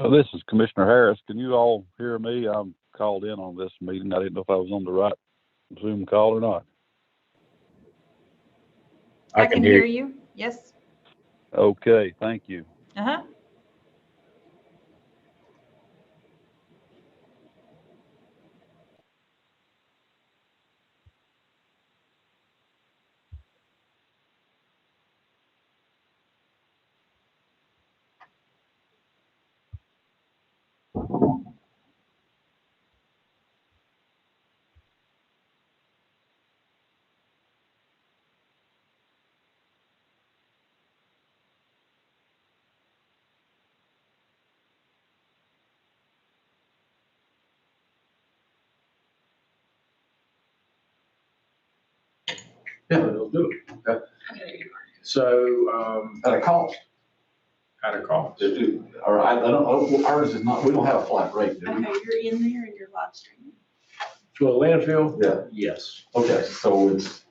This is Commissioner Harris. Can you all hear me? I'm called in on this meeting. I didn't know if I was on the right Zoom call or not. I can hear you. Yes. Okay, thank you. Uh-huh. Yeah, they'll do it. Okay. So, At a cost. at a cost. They do. Or I don't, ours is not, we don't have a flat rate, do we? Okay, you're in there and you're live streaming. To a landfill? Yeah. Yes. Okay, so it's,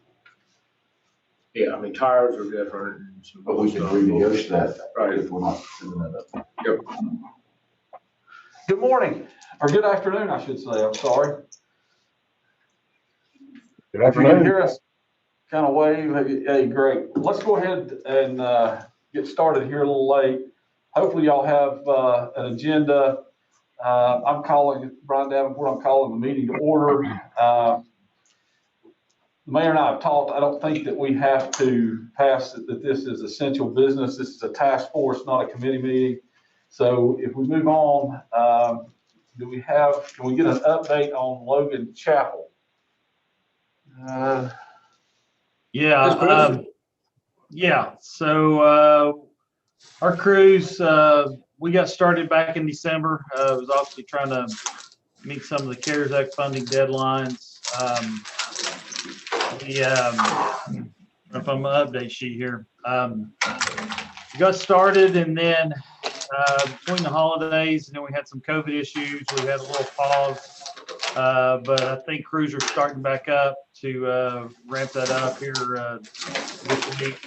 Yeah, I mean, tires are different. And some but we can stuff. renegotiate that. Right. If we're not sending that up. Yep. Good morning, or good afternoon, I should say, I'm sorry. Good If you can hear us, kind of wave, hey, great. Let's go ahead and get started here a little late. Hopefully y'all have an agenda. I'm calling, Brian Davenport, I'm calling the meeting to order. The mayor and I have talked. I don't think that we have to pass that this is essential business. This is a task force, not a committee meeting. So if we move on, can we get an update on Logan Chapel? Yeah. So our crews, we got started back in December. Was obviously trying to meet some of the CARES Act funding deadlines. If I'm an update sheet here, we got started, and then between the holidays, and then we had some COVID issues. We had a little pause, but I think crews are starting back up to ramp that up here this week.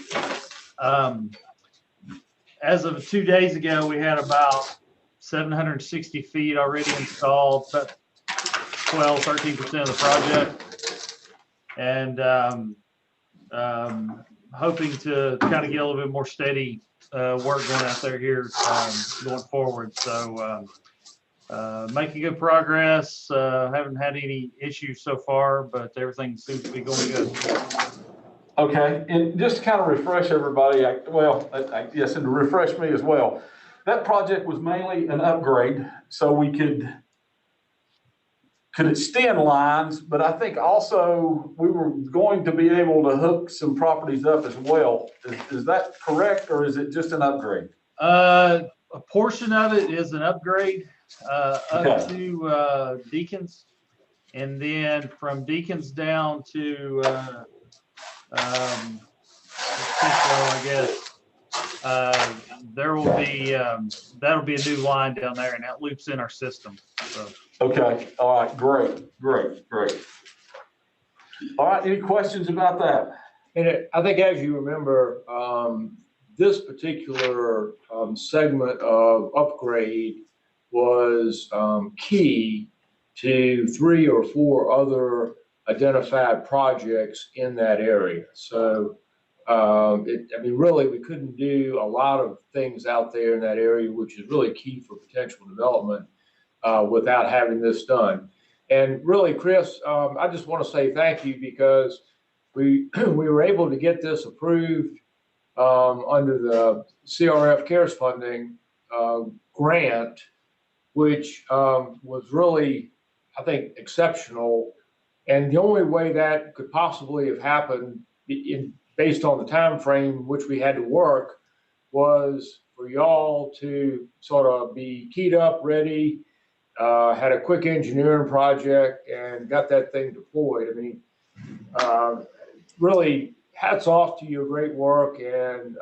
As of 2 days ago, we had about 760 feet already installed, about 13% of the project. And hoping to kind of get a little bit more steady work going out there here going forward. So making good progress. Haven't had any issues so far, but everything seems to be going good. Okay, and just to kind of refresh everybody, yes, and to refresh me as well, that project was mainly an upgrade, so we could extend lines, but I think also we were going to be able to hook some properties up as well. Is that correct, or is it just an upgrade? A portion of it is an upgrade up to Deacons, and then from Deacons down to I guess there will be that'll be a new line down there, and that loops in our system. So. Okay. All right. Great. All right. Any questions about that? And I think, as you remember, this particular segment of upgrade was key to 3 or 4 other identified projects in that area. So, really, we couldn't do a lot of things out there in that area, which is really key for potential development without having this done. And really, Chris, I just want to say thank you because we were able to get this approved under the CRF CARES funding grant, which was really, I think, exceptional. And the only way that could possibly have happened based on the time frame which we had to work was for y'all to sort of be keyed up, ready, had a quick engineering project and got that thing deployed. I mean, really hats off to your great work and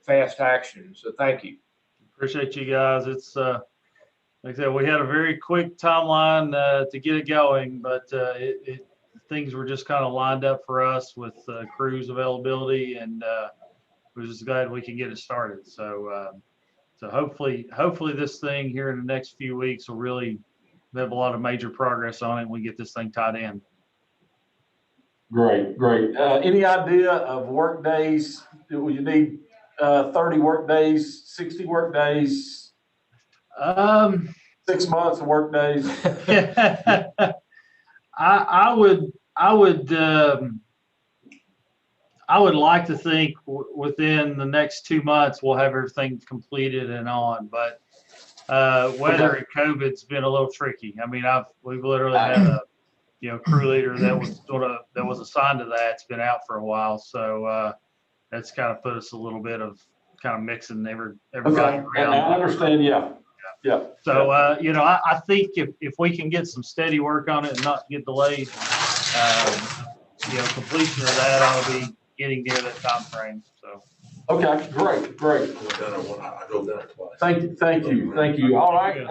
fast action. So thank you. Appreciate you guys. It's like I said, we had a very quick timeline to get it going, but things were just kind of lined up for us with crews availability, and we're just glad we can get it started. So so hopefully this thing here in the next few weeks will really have a lot of major progress on it and we get this thing tied in. Great, great. Any idea of work days? Will you need 30 work days, 60 work days? 6 months of work days? I would like to think within the next 2 months we'll have everything completed and on, but weather and COVID's been a little tricky. I mean, we've literally had a crew leader that was assigned to that. It's been out for a while, so that's kind of put us a little bit of kind of mixing everybody around. I understand. Yeah. So I think if we can get some steady work on it and not get delayed, completion of that ought to be getting near that time frame. So. Okay, great. I drove down it twice. Thank you. All right.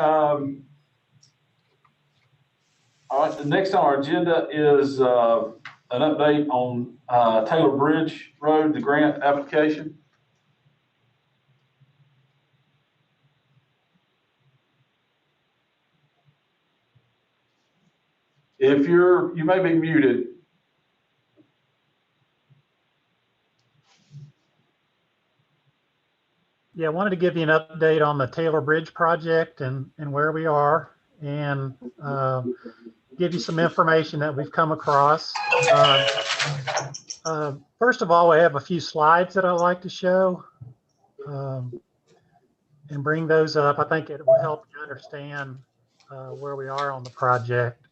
All right. The next on our agenda is an update on Taylor Bridge Road, the grant application. If you may be muted. Yeah, I wanted to give you an update on the Taylor Bridge project and where we are, and give you some information that we've come across. First of all, I have a few slides that I'd like to show and bring those up. I think it will help you understand where we are on the project.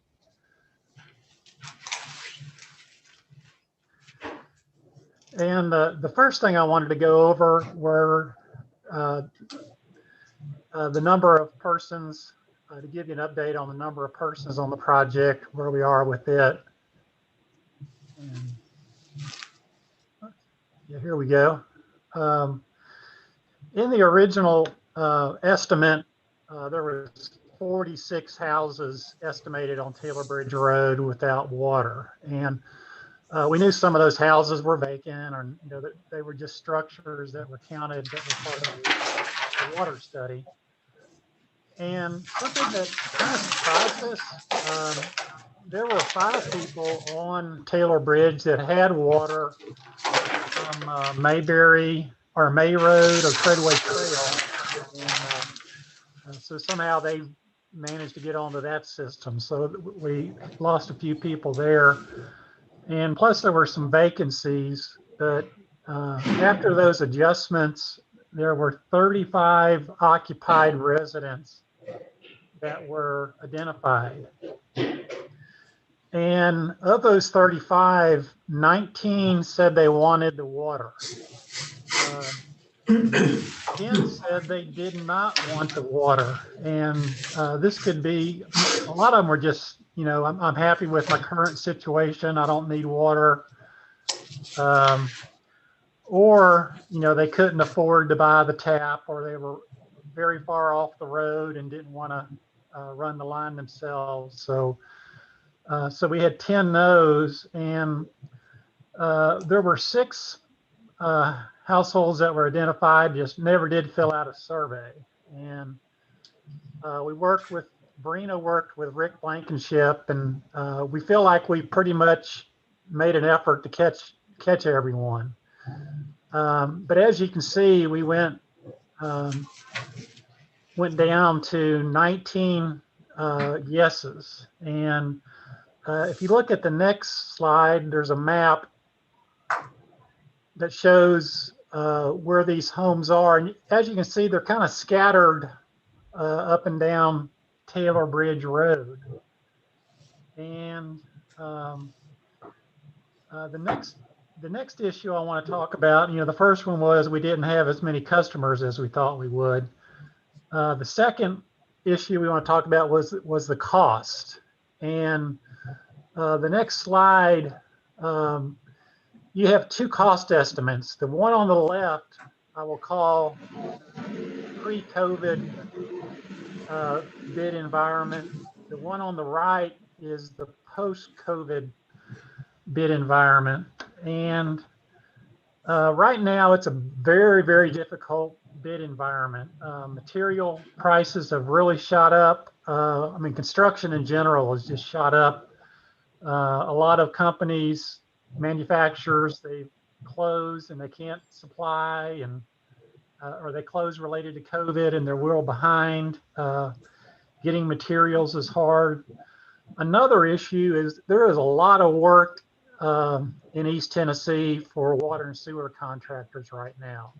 And the first thing I wanted to go over were the number of persons, to give you an update on the number of persons on the project, where we are with it. And, yeah, here we go. In the original estimate, there was 46 houses estimated on Taylor Bridge Road without water. And we knew some of those houses were vacant, or that they were just structures that were counted that were part of the water study. And something that kind of surprised us, there were 5 people on Taylor Bridge that had water from Mayberry or May Road or Treadway Trail, and so somehow they managed to get onto that system. So we lost a few people there. And plus there were some vacancies, but after those adjustments, there were 35 occupied residents that were identified. And of those 35, 19 said they wanted the water. 10 said they did not want the water. And this could be, a lot of them were just, I'm happy with my current situation. I don't need water. Or, they couldn't afford to buy the tap, or they were very far off the road and didn't want to run the line themselves. So we had 10 no's, and there were 6 households that were identified, just never did fill out a survey. And Brina worked with Rick Blankenship, and we feel like we pretty much made an effort to catch everyone. But as you can see, we went down to 19 yeses. And if you look at the next slide, there's a map that shows where these homes are. And as you can see, they're kind of scattered up and down Taylor Bridge Road. And the next issue I want to talk about, the first one was we didn't have as many customers as we thought we would. The second issue we want to talk about was the cost. And the next slide, you have two cost estimates. The one on the left, I will call pre-COVID bid environment. The one on the right is the post-COVID bid environment. And right now it's a very, very difficult bid environment. Material prices have really shot up. I mean, construction in general has just shot up. A lot of companies, manufacturers, they close and they can't supply, and or they close related to COVID and they're well behind. Getting materials is hard. Another issue is there is a lot of work in East Tennessee for water and sewer contractors right now.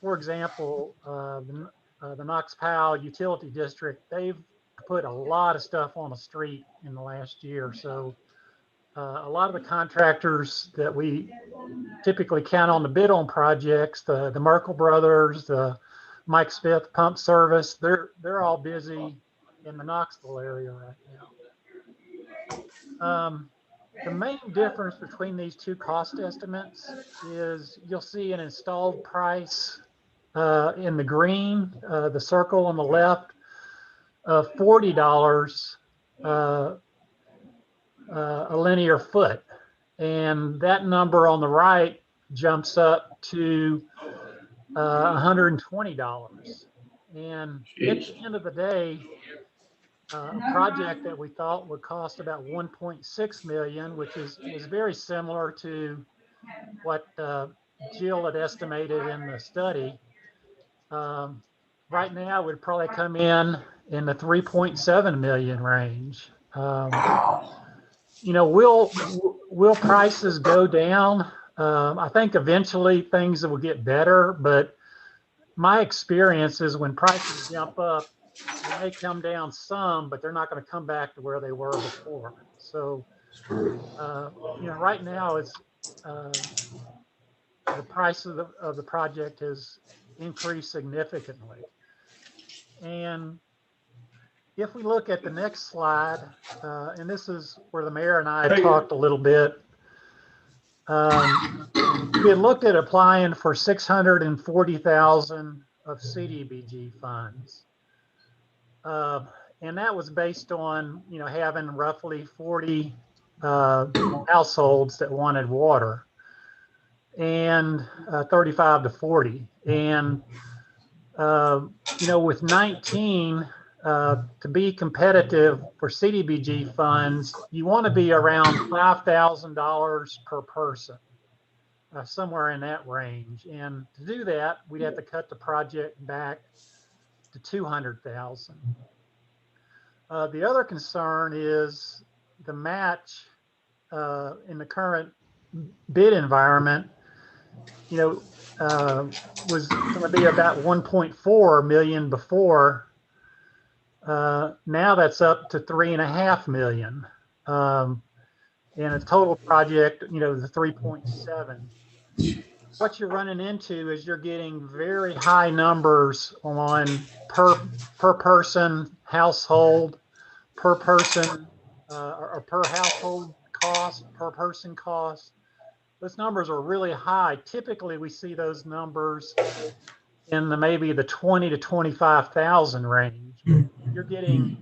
For example, the Knox Powell Utility District, they've put a lot of stuff on the street in the last year. So a lot of the contractors that we typically count on to bid on projects, the Merkel Brothers, the Mike Smith Pump Service, they're all busy in the Knoxville area right now. The main difference between these two cost estimates is you'll see an installed price in the green, the circle on the left, of $40 a linear foot. And that number on the right jumps up to $120. And at the end of the day, a project that we thought would cost about $1.6 million, which is very similar to what Jill had estimated in the study. Right now would probably come in the 3.7 million range. Will prices go down? I think eventually things will get better, but my experience is when prices jump up, they may come down some, but they're not going to come back to where they were before. So, right now it's the price of the project has increased significantly. And if we look at the next slide, and this is where the mayor and I talked a little bit, we had looked at applying for $640,000 of CDBG funds. And that was based on, having roughly 40 households that wanted water, and 35 to 40. And, with 19, to be competitive for CDBG funds, you want to be around $5,000 per person, somewhere in that range. And to do that, we'd have to cut the project back to $200,000. The other concern is the match in the current bid environment, was going to be about 1.4 million before. Now that's up to 3.5 million. And a total project, the 3.7. What you're running into is you're getting very high numbers on per person household, per person or per household cost, per person cost. Those numbers are really high. Typically, we see those numbers in maybe the 20 to 25,000 range. You're getting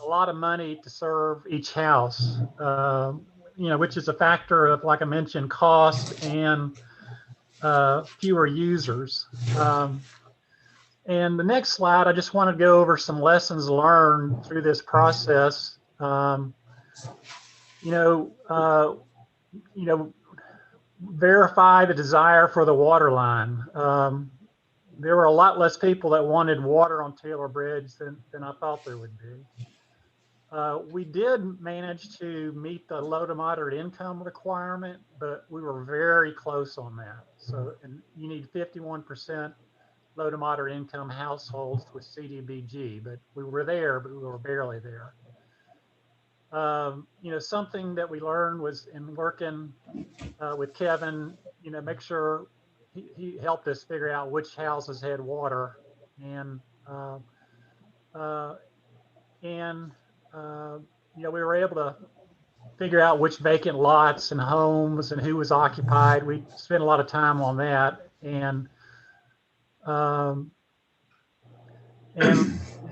a lot of money to serve each house, which is a factor of, like I mentioned, cost and fewer users. And the next slide, I just want to go over some lessons learned through this process. Verify the desire for the water line. there were a lot less people that wanted water on Taylor Bridge than I thought there would be. We did manage to meet the low to moderate income requirement, but we were very close on that. So, and you need 51% low to moderate income households with CDBG, but we were there, but we were barely there. Something that we learned was in working with Kevin, make sure he helped us figure out which houses had water, and we were able to figure out which vacant lots and homes and who was occupied. We spent a lot of time on that, and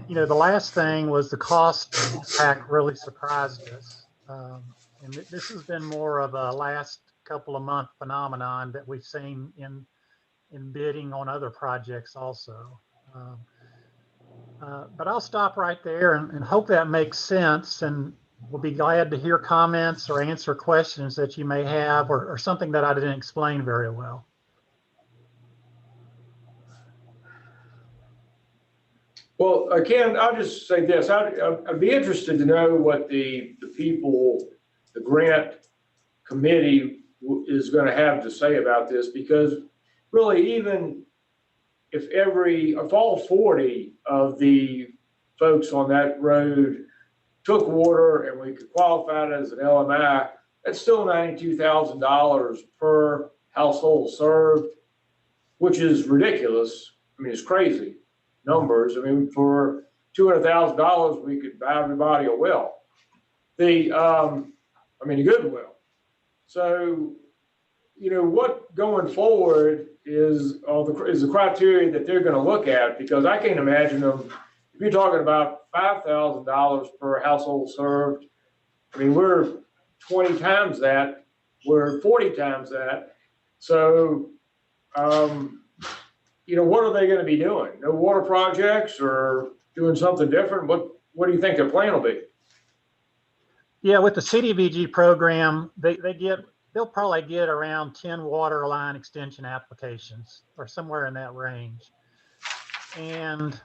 the last thing was the cost impact really surprised us. And this has been more of a last couple of month phenomenon that we've seen in bidding on other projects also. But I'll stop right there and hope that makes sense, and we'll be glad to hear comments or answer questions that you may have, or something that I didn't explain very well. Well, Ken, I'll just say this. I'd be interested to know what the people, the grant committee is going to have to say about this, because really, even if all 40 of the folks on that road took water and we could qualify it as an LMI, that's still $92,000 per household served, which is ridiculous. I mean, it's crazy numbers. I mean, for $200,000, we could buy everybody a well. A good well. So, what going forward is the criteria that they're going to look at, because I can't imagine them. If you're talking about $5,000 per household served, I mean, we're 20 times that, we're 40 times that. So, what are they going to be doing? No water projects, or doing something different? What do you think their plan will be? Yeah, with the CDBG program, they'll probably get around 10 water line extension applications, or somewhere in that range. And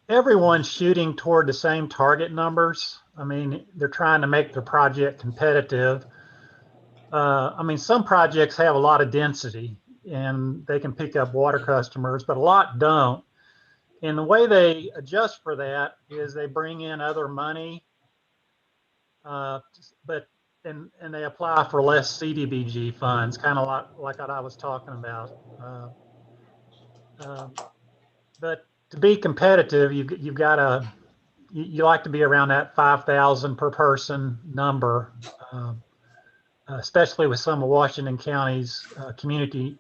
everyone's shooting toward the same target numbers. I mean, they're trying to make their project competitive. Some projects have a lot of density and they can pick up water customers, but a lot don't. And the way they adjust for that is they bring in other money, but they apply for less CDBG funds, kind of like what I was talking about. But to be competitive, you've got to, you like to be around that 5,000 per person number, especially with some of Washington County's community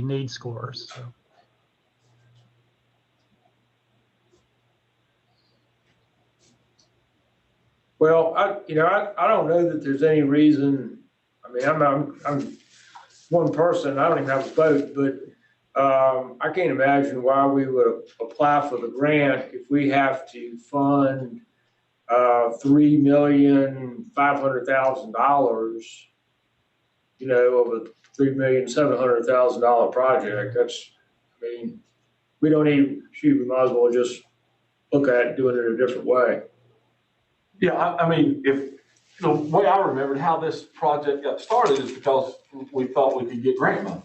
need scores. So. Well, I don't know that there's any reason. I mean, I'm one person. I don't even have a vote, but I can't imagine why we would apply for the grant if we have to fund $3,500,000, of a $3,700,000 project. We don't even, we might as well just look at doing it a different way. Yeah, if the way I remembered how this project got started is because we thought we could get grant money.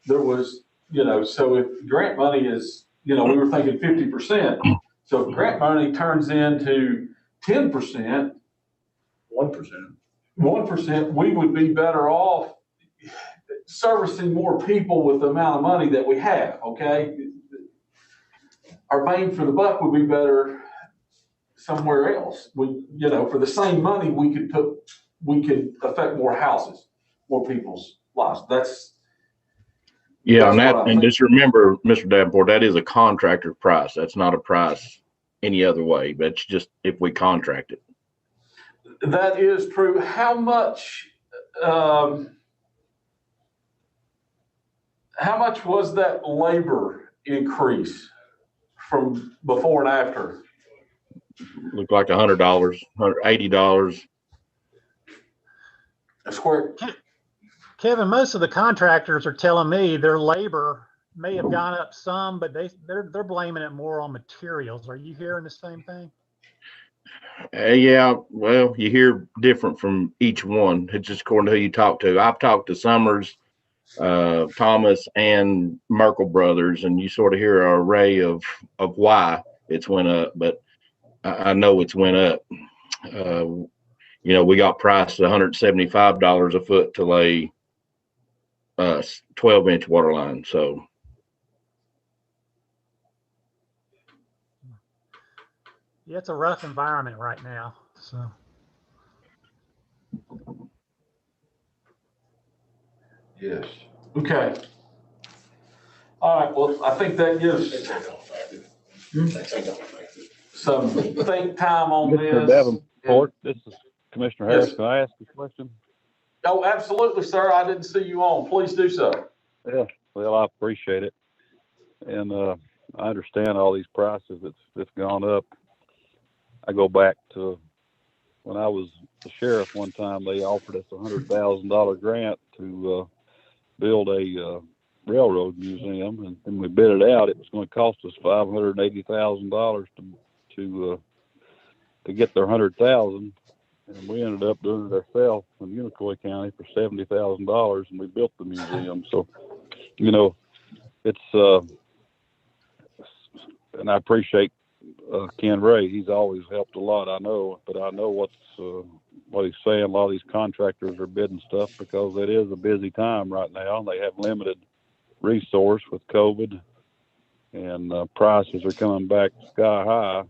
There was, so if grant money is, we were thinking 50%. So if grant money turns into 10%, 1%, we would be better off servicing more people with the amount of money that we have. Okay, our bang for the buck would be better somewhere else. For the same money, we could affect more houses, more people's lives. And just remember, Mr. Davenport, that is a contractor price. That's not a price any other way. That's just if we contract it. That is true. How much was that labor increase from before and after? Looked like $100, $180 a square. Kevin, most of the contractors are telling me their labor may have gone up some, but they're blaming it more on materials. Are you hearing the same thing? Yeah, well, you hear different from each one. It's just according to who you talk to. I've talked to Summers, Thomas, and Merkel Brothers, and you sort of hear an array of why it's went up. But I know it's went up. We got priced at $175 a foot to lay 12-inch water line. So Yeah, it's a rough environment right now. So Yes. Okay. All right, well, I think that gives some think time on Mr. this. Davenport, this is Commissioner Harris. Yes. Can I ask a question? Oh, absolutely, sir. I didn't see you on. Please do so. Yeah, well, I appreciate it. And I understand all these prices that's gone up. I go back to when I was the sheriff one time. They offered us $100,000 grant to build a railroad museum, and we bid it out. It was going to cost us $580,000 to get their $100,000, and we ended up doing it ourselves in Unicoi County for $70,000, and we built the museum. So, it's and I appreciate Ken Ray. He's always helped a lot, I know, but I know what he's saying. A lot of these contractors are bidding stuff because it is a busy time right now, and they have limited resource with COVID, and prices are coming back sky high.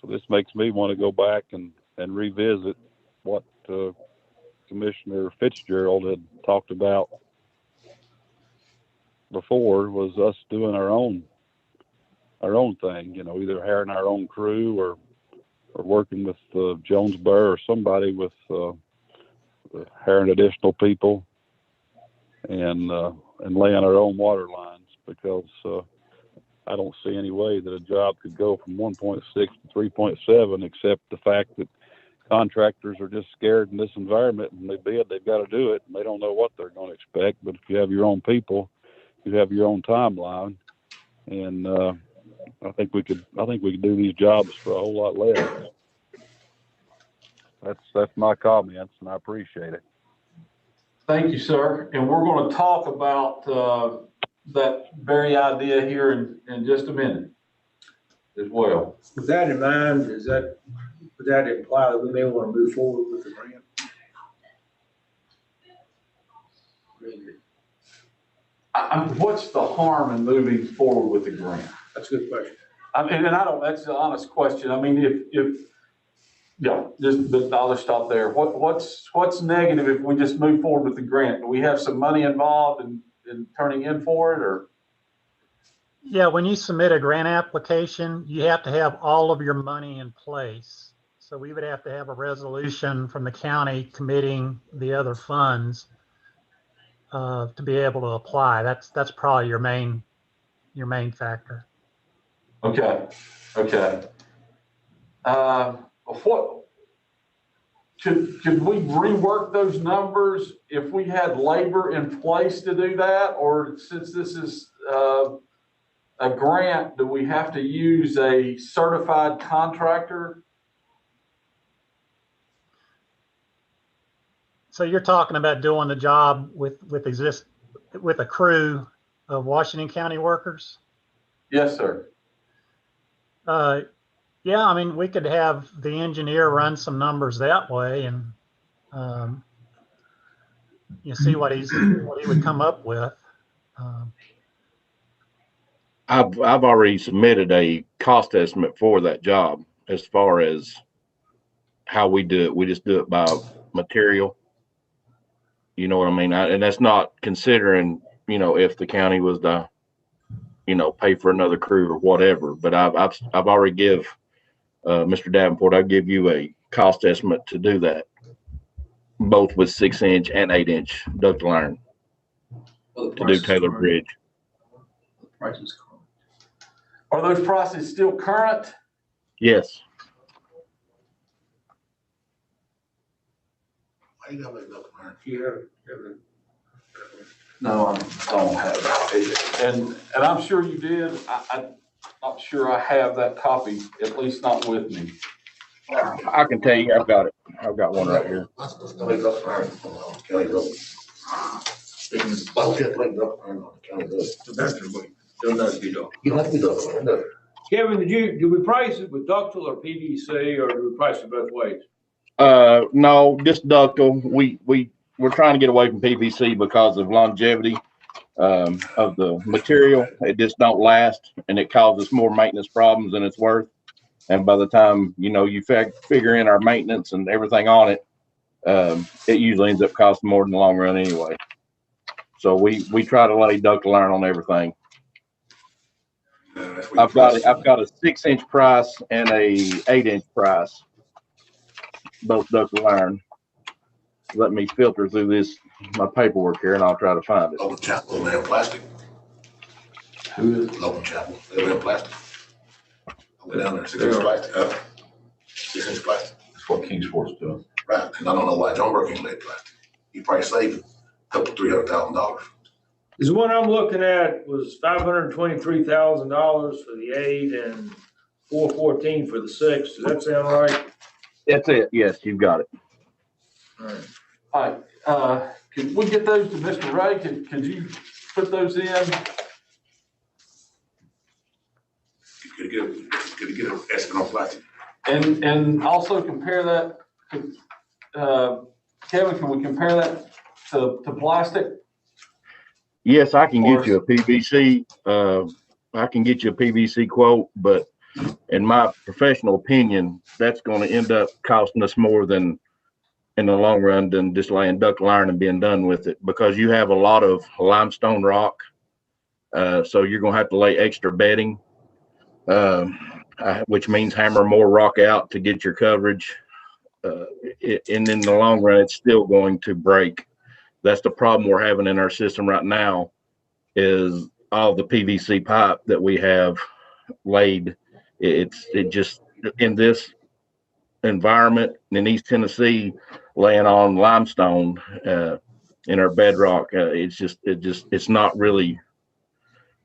So this makes me want to go back and revisit what Commissioner Fitzgerald had talked about before, was us doing our own thing, either hiring our own crew or working with Jones Burr or somebody with hiring additional people and laying our own water lines, because I don't see any way that a job could go from 1.6 to 3.7, except the fact that contractors are just scared in this environment, and they've got to do it, and they don't know what they're going to expect. But if you have your own people, you have your own timeline, and I think we could do these jobs for a whole lot less. That's my comments, and I appreciate it. Thank you, sir. And we're going to talk about that very idea here in just a minute as well. With that in mind, would that imply that we may want to move forward with the grant? What's the harm in moving forward with the grant? That's a good question. That's an honest question. I mean, but I'll just stop there. What's negative if we just move forward with the grant? Do we have some money involved in turning in for it, or? yeah, when you submit a grant application, you have to have all of your money in place. So we would have to have a resolution from the county committing the other funds to be able to apply. That's probably your main factor. Okay. What could we rework those numbers if we had labor in place to do that, or since this is a grant, do we have to use a certified contractor? So you're talking about doing the job with a crew of Washington County workers? Yes, sir. Yeah, I mean, we could have the engineer run some numbers that way, and you see what he would come up with. I've already submitted a cost estimate for that job. As far as how we do it, we just do it by material. You know what I mean? And that's not considering, if the county was to, pay for another crew or whatever. But I've already give Mr. Davenport, I'll give you a cost estimate to do that, both with 6-inch and 8-inch ductile iron to do Taylor Bridge. The price is current. Are those prices still current? Yes. Why you gotta make ductile iron? You have No, I don't have that. And I'm sure you did. I'm not sure I have that copy, at least not with me. I can tell you, I've got it. I've got one right here. County road, county road. Well, just like up on the county road. That's the way. Don't have to be done. You have to be done. Kevin, do we price it with ductile or PVC, or do we price it both ways? No, just ductile. We're trying to get away from PVC because of longevity of the material. It just don't last, and it causes more maintenance problems than it's worth. And by the time, you figure in our maintenance and everything on it, it usually ends up costing more in the long run anyway. So we try to lay ductile iron on everything. I've got a 6-inch price and a 8-inch price, both ductile iron. Let me filter through my paperwork here, and I'll try to find it. Logan Chapel, they have plastic. Who is? Logan Chapel, they have plastic. I'll go down there, 6-inch plastic, 6-inch plastic. That's what Kingsport's doing. Right, and I don't know why John Burke ain't laid plastic. You probably saved a couple, $300,000. Is the one I'm looking at was $523,000 for the 8 and $414 for the 6. Does that sound right? That's it. Yes, you've got it. All right. All right, can we get those to Mr. Ray? Could you put those in? Could you get an estimate on plastic? And also compare that, Kevin, can we compare that to plastic? Yes, I can get you a PVC. I can get you a PVC quote, but in my professional opinion, that's going to end up costing us more than in the long run than just laying ductile iron and being done with it, because you have a lot of limestone rock. So you're going to have to lay extra bedding, which means hammer more rock out to get your coverage. And in the long run, it's still going to break. That's the problem we're having in our system right now, is all the PVC pipe that we have laid. It just, in this environment in East Tennessee, laying on limestone in our bedrock, it's not really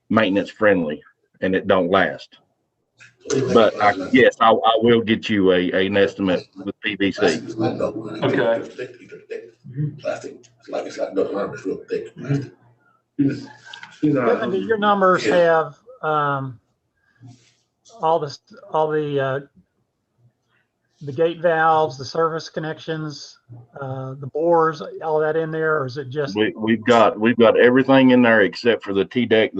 maintenance friendly, and it don't last. But yes, I will get you an estimate with PVC. Okay. Plastic, it's like ductile iron, it's real thick plastic. Kevin, do your numbers have all the gate valves, the service connections, the bores, all that in there, or is it just? We've got everything in there except for the T-deck,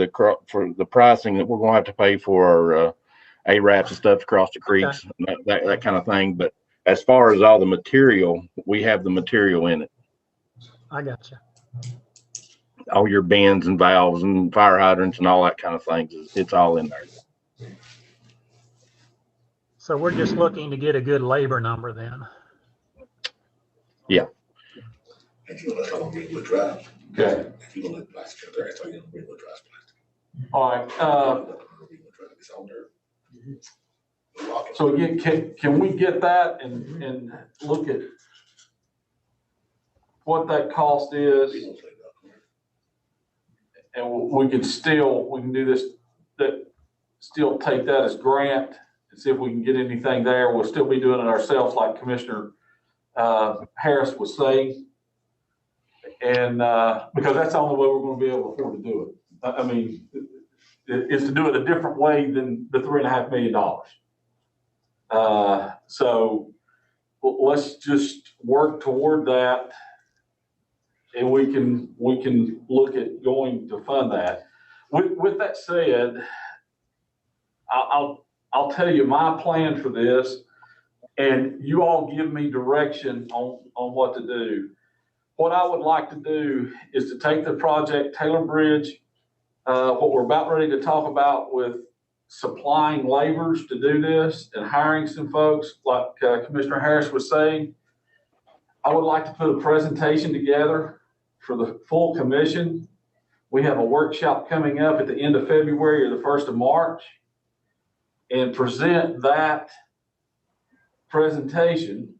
for the pricing that we're going to have to pay for our ARAPs and stuff across the creeks, okay, that kind of thing. But as far as all the material, we have the material in it. I got you. All your bends and valves and fire hydrants and all that kind of things, it's all in there. So we're just looking to get a good labor number then. Yeah. If you let them Greenwood Drive. Okay. If you let plastic up there, it's all you Greenwood Drive plastic. All right. It's on there. So again, can we get that and look at what that cost is? And we can do this, still take that as grant and see if we can get anything there. We'll still be doing it ourselves, like Commissioner Harris was saying. And because that's the only way we're going to be able to afford to do it. I mean, is to do it a different way than the $3.5 million. So let's just work toward that, and we can look at going to fund that. With that said, I'll tell you my plan for this, and you all give me direction on what to do. What I would like to do is to take the project Taylor Bridge, what we're about ready to talk about with supplying laborers to do this and hiring some folks, like Commissioner Harris was saying. I would like to put a presentation together for the full commission. We have a workshop coming up at the end of February or the 1st of March, and present that presentation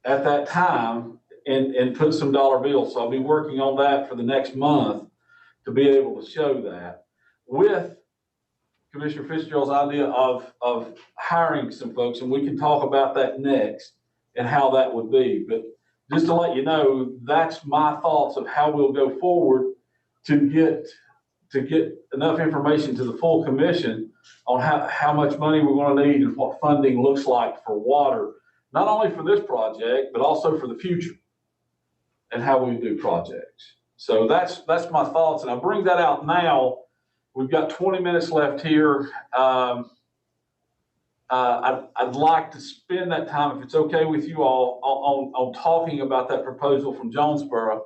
at that time and put some dollar bills. So I'll be working on that for the next month to be able to show that with Commissioner Fitzgerald's idea of hiring some folks, and we can talk about that next and how that would be. But just to let you know, that's my thoughts of how we'll go forward to get enough information to the full commission on how much money we're going to need and what funding looks like for water, not only for this project, but also for the future and how we do projects. So that's my thoughts. And I bring that out now. We've got 20 minutes left here. I'd like to spend that time, if it's okay with you all, on talking about that proposal from Jonesboro.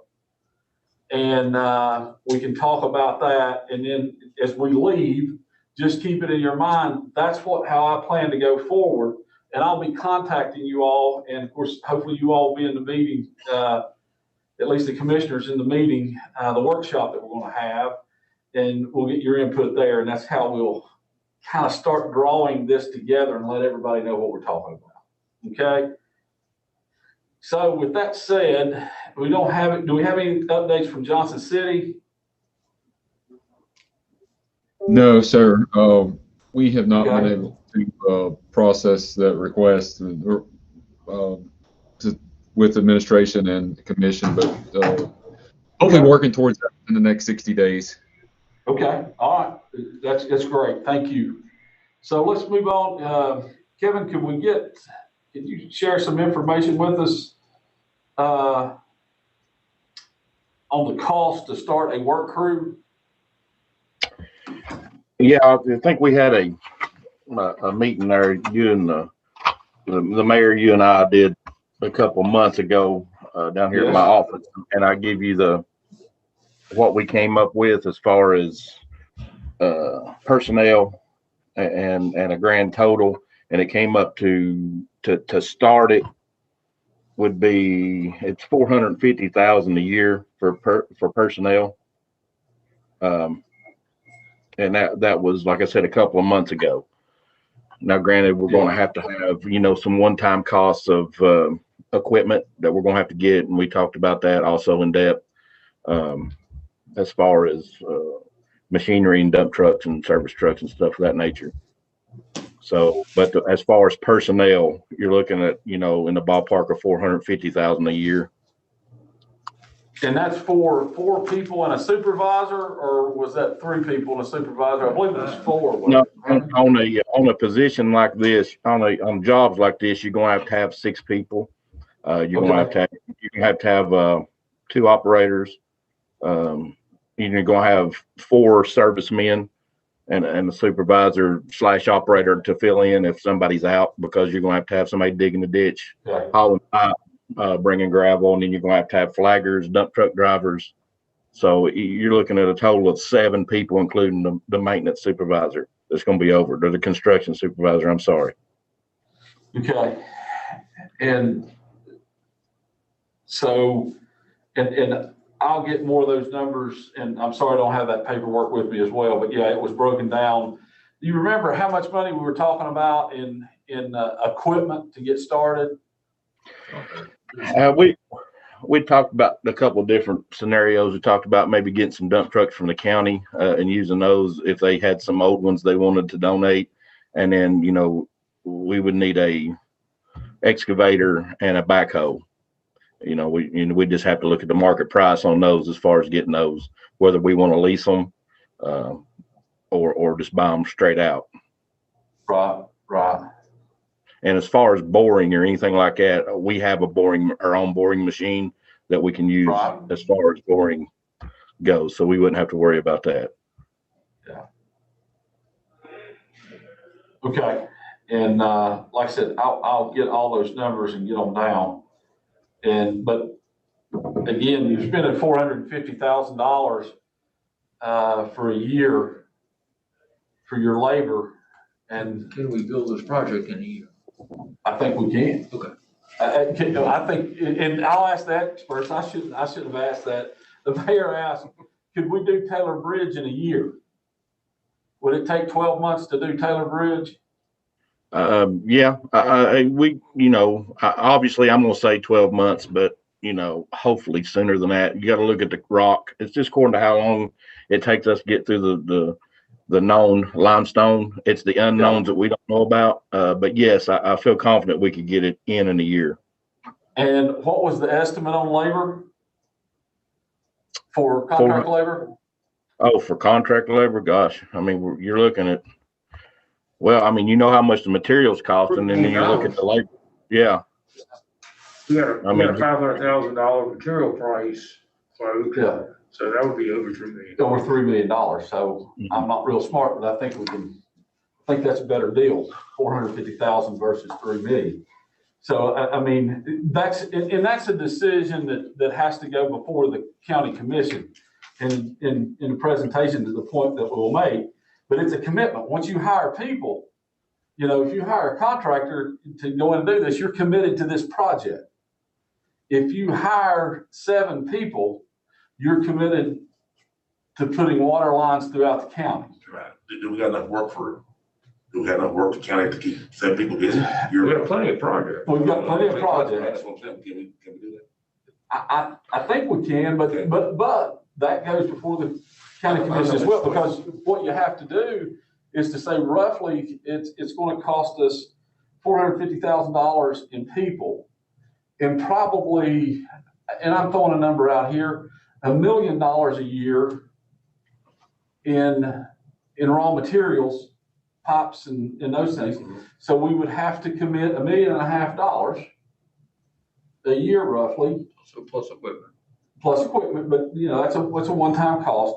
And we can talk about that. And then as we leave, just keep it in your mind. That's how I plan to go forward. And I'll be contacting you all. And of course, hopefully you all will be in the meeting, at least the commissioners in the meeting, the workshop that we're going to have. And we'll get your input there. And that's how we'll kind of start drawing this together and let everybody know what we're talking about. Okay. So with that said, do we have any updates from Johnson City? No, sir. We have not been able to process that request with administration and commission, but hopefully working towards that in the next 60 days. Okay. All right. That's great. Thank you. So let's move on. Kevin, can you share some information with us on the cost to start a work crew? Yeah, I think we had a meeting there. You and the mayor, you and I did a couple months ago down here at my office, and I give you what we came up with as far as personnel and a grand total, and it came up to start it would be it's $450,000 a year for personnel, and that was, like I said, a couple of months ago. Now, granted, we're going to have some one-time costs of equipment that we're going to have to get, and we talked about that also in depth. As far as machinery and dump trucks and service trucks and stuff of that nature. So, but as far as personnel, you're looking at, in the ballpark of $450,000 a year. And that's for 4 people and a supervisor, or was that 3 people and a supervisor? I believe it was 4. No, on a position like this, on jobs like this, you're going to have 6 people. You're going to have to have 2 operators. You're going to have 4 servicemen and a supervisor / operator to fill in if somebody's out, because you're going to have somebody digging the ditch, hauling pipe, bringing gravel, and then you're going to have flaggers, dump truck drivers. So you're looking at a total of 7 people, including the maintenance supervisor that's going to be over, or the construction supervisor, I'm sorry. Okay. And so, and I'll get more of those numbers, and I'm sorry I don't have that paperwork with me as well, but yeah, it was broken down. Do you remember how much money we were talking about in equipment to get started? We talked about a couple of different scenarios. We talked about maybe getting some dump trucks from the county and using those if they had some old ones they wanted to donate. And then, we would need a excavator and a backhoe. We just have to look at the market price on those as far as getting those, whether we want to lease them or just buy them straight out. Right. And as far as boring or anything like that, we have our own boring machine that we can use as far as boring goes. So we wouldn't have to worry about that. Yeah. Okay. And like I said, I'll get all those numbers and get them down. But again, you're spending $450,000 for a year for your labor. And can we build this project in a year? I think we can. Okay. I think, and I'll ask that first. I shouldn't have asked that. The mayor asked, could we do Taylor Bridge in a year? Would it take 12 months to do Taylor Bridge? Yeah, obviously I'm going to say 12 months, but you know, hopefully sooner than that. You got to look at the rock. It's just according to how long it takes us to get through the known limestone. It's the unknowns that we don't know about. But yes, I feel confident we could get it in a year. And what was the estimate on labor for contract labor? Oh, for contract labor, gosh, I mean, you're looking at, well, I mean, you know how much the materials cost, and then you look at the labor. Yeah. We got a $500,000 material price quote. Yeah. So that would be over $3 million. Over $3 million. So I'm not real smart, but I think that's a better deal. 450,000 versus 3 million. So, I mean, that's a decision that has to go before the county commission in the presentation to the point that we'll make. But it's a commitment. Once you hire people, you know, if you hire a contractor to go in and do this, you're committed to this project. If you hire 7 people, you're committed to putting water lines throughout the county. Right. Do we got enough work for the county to keep 7 people busy? We have plenty of projects. We've got plenty of projects. That's what I'm saying. Can we do I think we can, but that goes before the county commission as well, because what you have to do is to say roughly it's going to cost us $450,000 in people, and probably, and I'm throwing a number out here, $1 million a year in raw materials, pipes and those things. So we would have to commit $1.5 million a year roughly. So plus equipment. Plus equipment, but you know, that's a one-time cost,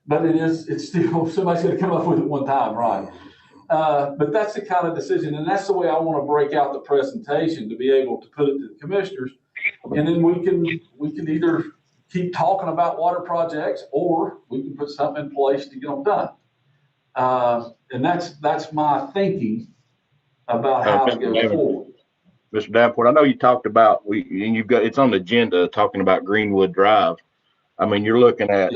but it's still, somebody's gonna come up with it one time, right? But that's the kind of decision, and that's the way I want to break out the presentation, to be able to put it to the commissioners. And then we can either keep talking about water projects, or we can put something in place to get them done. And that's my thinking about how to go forward. Mr. Davenport, I know you talked about, and you've got, it's on the agenda, talking about Greenwood Drive. I mean, you're looking at,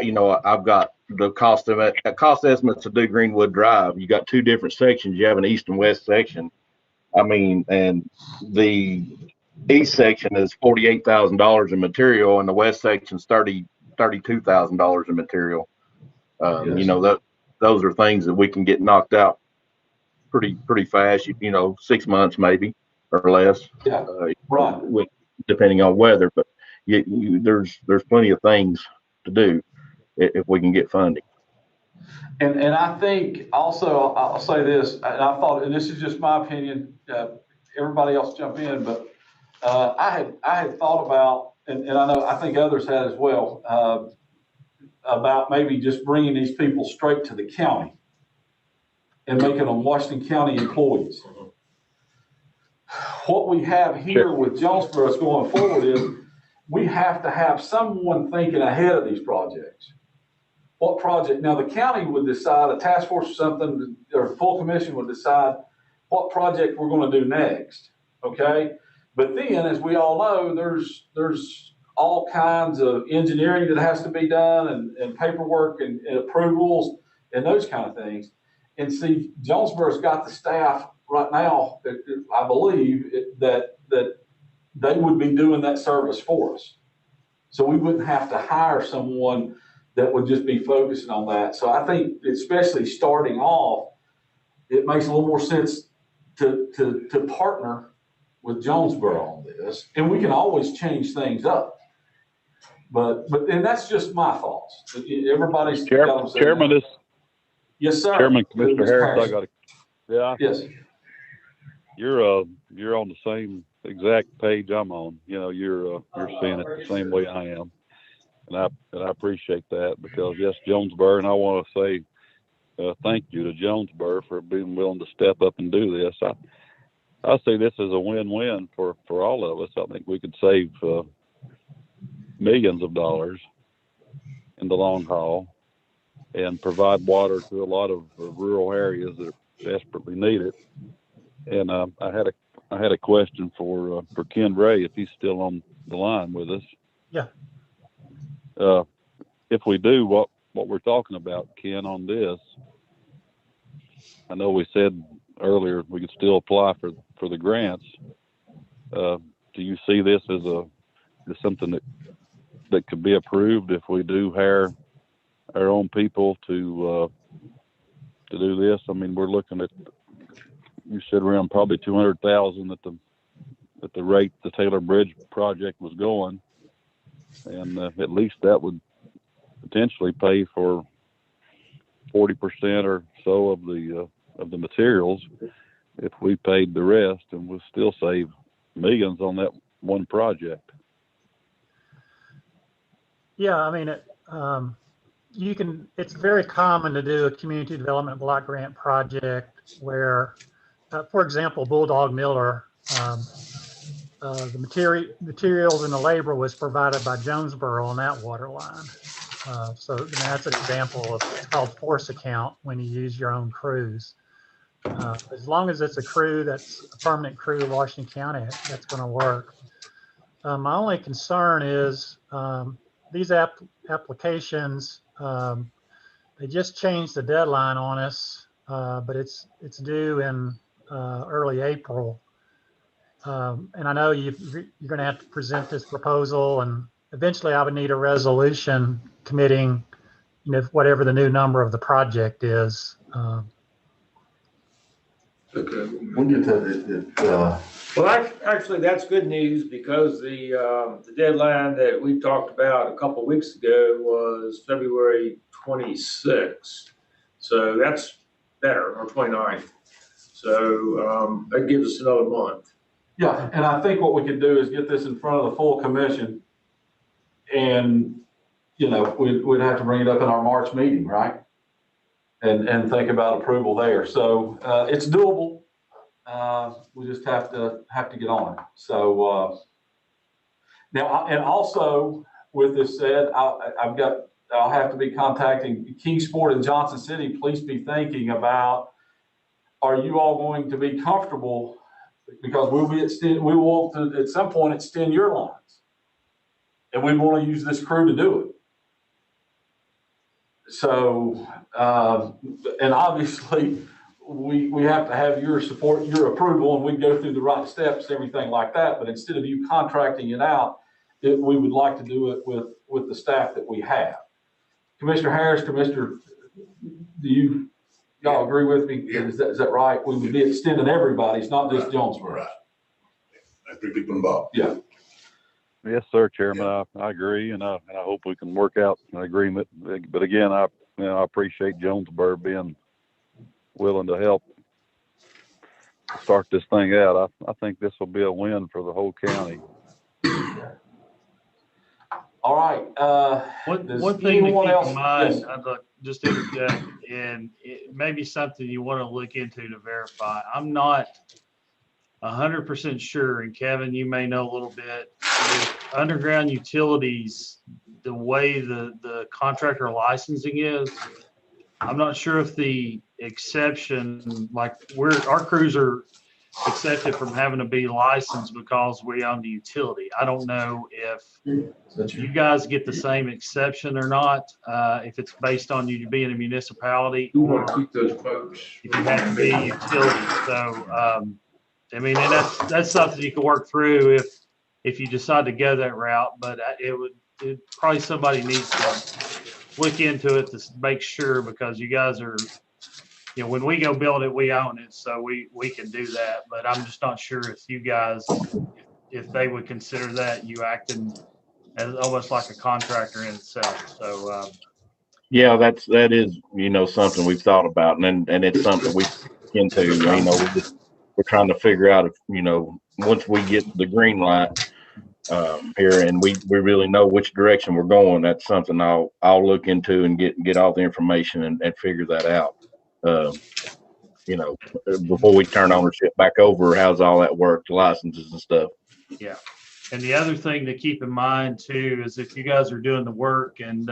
you know, I've got the cost of it, cost estimates to do Greenwood Drive. You got 2 different sections. You have an east and west section. I mean, and the east section is $48,000 in material, and the west section's $32,000 in material. You know, those are things that we can get knocked out pretty fast. You know, 6 months maybe or less. Yeah, right. Depending on weather, but there's plenty of things to do if we can get funding. And I think also, I'll say this, and I thought, and this is just my opinion, everybody else jump in, but I had thought about, and I think others had as well, about maybe just bringing these people straight to the county and making them Washington County employees. What we have here with Jonesboro going forward is we have to have someone thinking ahead of these projects. What project? Now, the county would decide, a task force or something, or full commission would decide what project we're going to do next. Okay. But then, as we all know, there's all kinds of engineering that has to be done, and paperwork and approvals and those kind of things. And see, Jonesboro's got the staff right now, I believe, that they would be doing that service for us. So we wouldn't have to hire someone that would just be focusing on that. So I think, especially starting off, it makes a little more sense to partner with Jonesboro on this, and we can always change things up. But and that's just my thoughts. Everybody's Chairman is. Yes, sir. Chairman, Commissioner Harris, yes. You're on the same exact page I'm on. You know, you're seeing it the same way I am, and I appreciate that, because yes, Jonesboro, and I want to say thank you to Jonesboro for being willing to step up and do this. I see this as a win-win for all of us. I think we could save millions of dollars in the long haul and provide water to a lot of rural areas that desperately need it. And I had a question for Ken Ray, if he's still on the line with us. Yeah. If we do what we're talking about, Ken, on this, I know we said earlier we could still apply for the grants. Do you see this as a this something that could be approved if we do hire our own people to do this? I mean, we're looking at, you said around probably 200,000 at the rate the Taylor Bridge project was going, and at least that would potentially pay for 40% or so of the materials if we paid the rest, and we'll still save millions on that one project. Yeah, I mean, it's very common to do a community development block grant project where, for example, Bulldog Miller, the materials and the labor was provided by Jonesboro on that water line. So I mean, that's an example of, it's called force account when you use your own crews. As long as it's a crew that's a permanent crew in Washington County, that's going to work. My only concern is these applications, they just changed the deadline on us, but it's due in early April. And I know you're going to have to present this proposal, and eventually I would need a resolution committing, whatever the new number of the project is. Okay, we'll get to Well, actually, that's good news because the deadline that we talked about a couple of weeks ago was February 26th. So that's better, or 29th. So that gives us another month. Yeah, and I think what we could do is get this in front of the full commission, and we'd have to bring it up in our March meeting, right? And think about approval there. So it's doable. We just have to get on it. So now, and also with this said, I'll have to be contacting Kingsport and Johnson City. Please be thinking about, are you all going to be comfortable? Because we will at some point extend your lines, and we want to use this crew to do it. So, and obviously we have to have your support, your approval, and we go through the right steps, everything like that. But instead of you contracting it out, we would like to do it with the staff that we have. Commissioner Harris, Commissioner, do y'all agree with me? Yeah. Is that right? We would be extending everybody's, not just Jonesboro. Right. That's 3 people involved. Yeah. Yes, sir, Chairman. I agree, and I hope we can work out an agreement. But again, I appreciate Jonesboro being willing to help start this thing out. I think this will be a win for the whole county. All right. One thing to keep in mind, I'd like just to interject, and it may be something you want to look into to verify. I'm not 100% sure, and Kevin, you may know a little bit, with underground utilities, the way the contractor licensing is, I'm not sure if the exception, like our crews are accepted from having to be licensed because we own the utility. I don't know if you guys get the same exception or not, if it's based on you being a municipality or Keep those folks. if you have to be a utility. So, I mean, and that's something you can work through if you decide to go that route, but it probably somebody needs to look into it to make sure, because you guys are, when we go build it, we own it, so we can do that. But I'm just not sure if you guys, if they would consider that you acting as almost like a contractor in itself. So yeah, that is something we've thought about, and it's something we look into. We're trying to figure out if once we get the green light here and we really know which direction we're going, that's something I'll look into and get all the information and figure that out. Before we turn ownership back over, how's all that work, the licenses and stuff. yeah. And the other thing to keep in mind too is if you guys are doing the work, and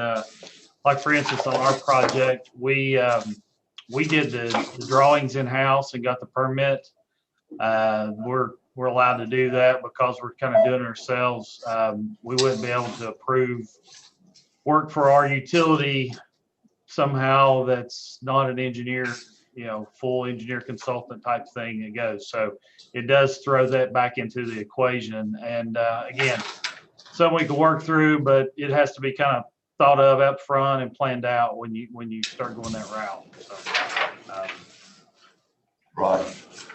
like for instance on our project, we did the drawings in-house and got the permit. We're allowed to do that because we're kind of doing it ourselves. We wouldn't be able to approve work for our utility somehow that's not an engineer, full engineer consultant type thing it goes. So it does throw that back into the equation. And again, something we can work through, but it has to be kind of thought of up front and planned out when you start going that route. So, Right. Just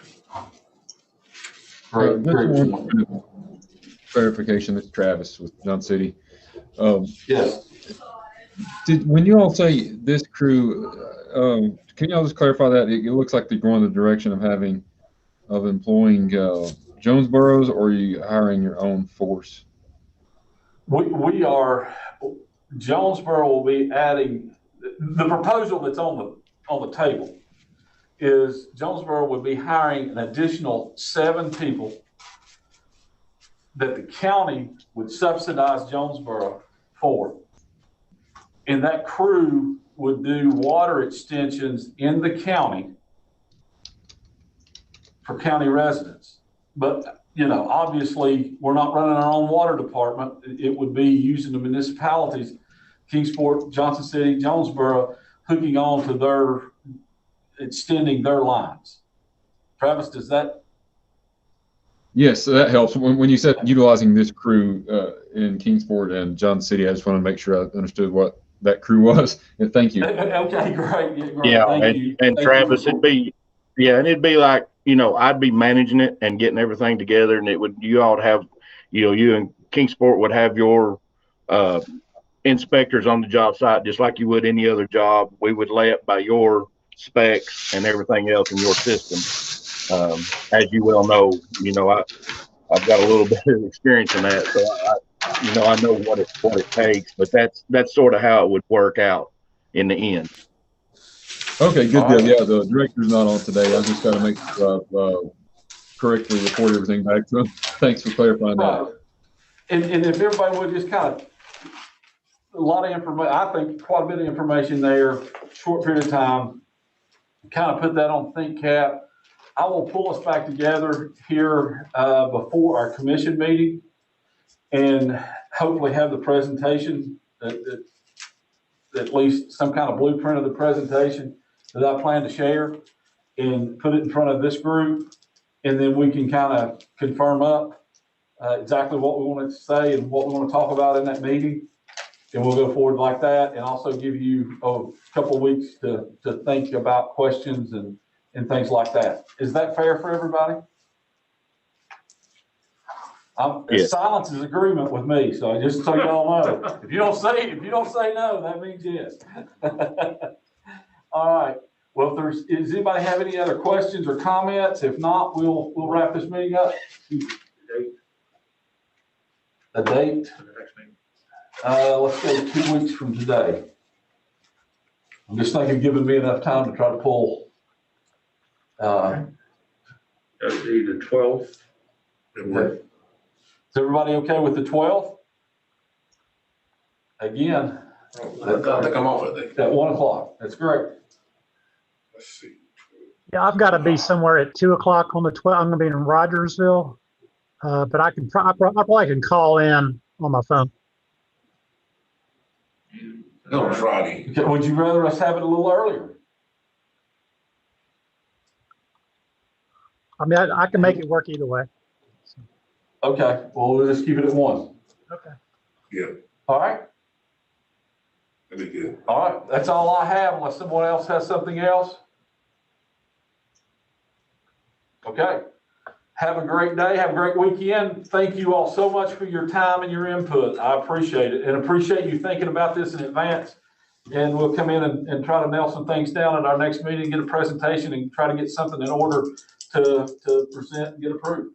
Great. one clarification, this is Travis with John City. Yes. When you all say this crew, can you all just clarify that? It looks like they're going the direction of employing Jonesboro's, or are you hiring your own force? We are, Jonesboro will be adding, the proposal that's on the table is Jonesboro would be hiring an additional 7 people that the county would subsidize Jonesboro for. And that crew would do water extensions in the county for county residents. But, you know, obviously, we're not running our own water department. It would be using the municipalities, Kingsport, Johnson City, Jonesboro, hooking on to extending their lines. Travis, does that? Yes, so that helps. When you said utilizing this crew in Kingsport and Johnson City, I just wanted to make sure I understood what that crew was. And thank you. Okay, great. Yeah, Thank you. and Travis, it'd be like, you know, I'd be managing it and getting everything together, and you all have, you know, you and Kingsport would have your inspectors on the job site just like you would any other job. We would lay it by your specs and everything else in your system. As you well know, you know, I've got a little bit of experience in that, so I know what it takes. But that's sort of how it would work out in the end. Okay, good deal. Yeah, the director's not on today. I just got to make correctly report everything back to him. Thanks for clarifying that. And if everybody would just kind of, a lot of information, I think quite a bit of information there, short period of time, kind of put that on ThinkCap. I will pull us back together here before our commission meeting and hopefully have the presentation, at least some kind of blueprint of the presentation that I plan to share, and put it in front of this group. And then we can kind of confirm up exactly what we want to say and what we want to talk about in that meeting. And we'll go forward like that, and also give you a couple of weeks to think about questions and things like that. Is that fair for everybody? Yes. Silence is agreement with me, so just so y'all know. If you don't say no, that means yes. All right. Well, does anybody have any other questions or comments? If not, we'll wrap this meeting up. A date? Let's say 2 weeks from today. I'm just thinking, giving me enough time to try to pull. That'd be the 12th. Okay. Is everybody okay with the 12th? Again, I think I'm off that day. at 1 o'clock. That's great. Let's see. Yeah, I've got to be somewhere at 2 o'clock on the 12th. I'm going to be in Rogersville, but I probably can call in on my phone. On Friday. Okay, would you rather us have it a little earlier? I mean, I can make it work either way. Okay, well, we'll just keep it at 1. Okay. Yeah, All right. that'd be good. All right. That's all I have, unless someone else has something else. Okay. Have a great day. Have a great weekend. Thank you all so much for your time and your input. I appreciate it, and appreciate you thinking about this in advance. And we'll come in and try to nail some things down at our next meeting, get a presentation, and try to get something in order to present and get approved.